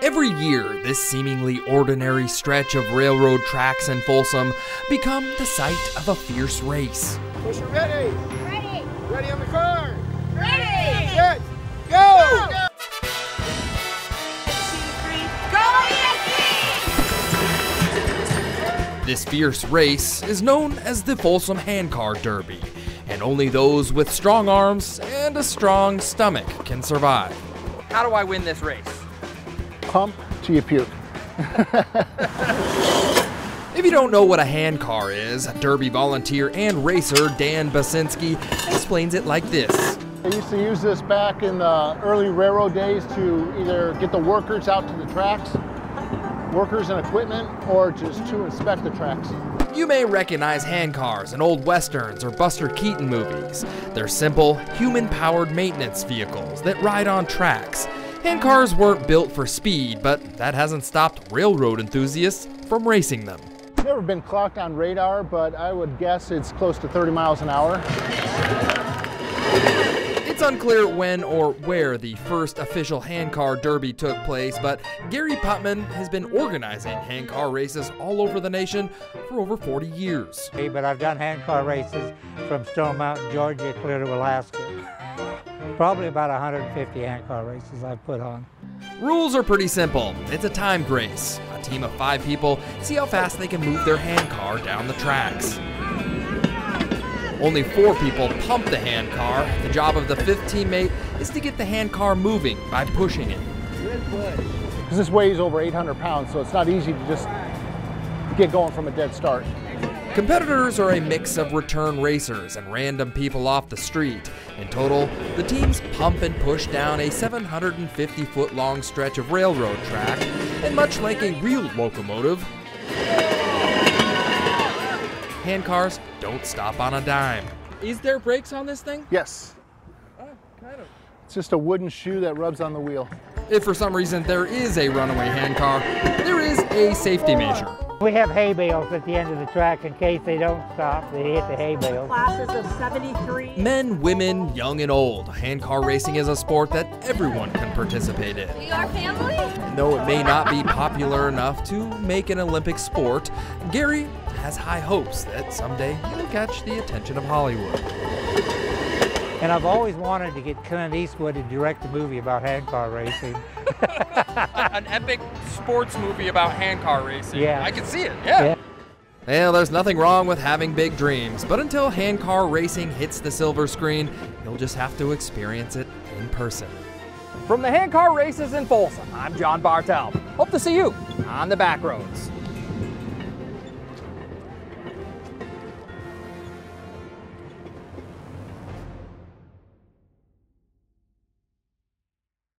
Every year, this seemingly ordinary stretch of railroad tracks in Folsom become the site of a fierce race. Pusher ready? Ready. Ready on the car? Ready. Set, go! Go! This fierce race is known as the Folsom Handcar Derby, and only those with strong arms and a strong stomach can survive. How do I win this race? Pump till you puke. If you don't know what a handcar is, Derby volunteer and racer Dan Basinski explains it like this. They used to use this back in the early railroad days to either get the workers out to the tracks, workers and equipment, or just to inspect the tracks. You may recognize handcars in old westerns or Buster Keaton movies. They're simple, human-powered maintenance vehicles that ride on tracks. Handcars weren't built for speed, but that hasn't stopped railroad enthusiasts from racing them. Never been clocked on radar, but I would guess it's close to 30 miles an hour. It's unclear when or where the first official handcar derby took place, but Gary Putman has been organizing handcar races all over the nation for over 40 years. But I've done handcar races from Stone Mountain, Georgia, clear to Alaska. Probably about 150 handcar races I've put on. Rules are pretty simple. It's a timed race. A team of 5 people see how fast they can move their handcar down the tracks. Only 4 people pump the handcar. The job of the 5th teammate is to get the handcar moving by pushing it. Because this weighs over 800 pounds, so it's not easy to just get going from a dead start. Competitors are a mix of return racers and random people off the street. In total, the teams pump and push down a 750-foot long stretch of railroad track, and much like a real locomotive, handcars don't stop on a dime. Is there brakes on this thing? Yes. Oh, kind of. It's just a wooden shoe that rubs on the wheel. If for some reason there is a runaway handcar, there is a safety measure. We have hay bales at the end of the track in case they don't stop. They hit the hay bales. Classes of 73. Men, women, young and old, handcar racing is a sport that everyone can participate in. We are family. And though it may not be popular enough to make an Olympic sport, Gary has high hopes that someday he'll catch the attention of Hollywood. And I've always wanted to get Clint Eastwood to direct a movie about handcar racing. An epic sports movie about handcar racing. Yeah. I can see it, yeah. Well, there's nothing wrong with having big dreams, but until handcar racing hits the silver screen, you'll just have to experience it in person. From the handcar races in Folsom, I'm John Bartell. Hope to see you on the Backroads.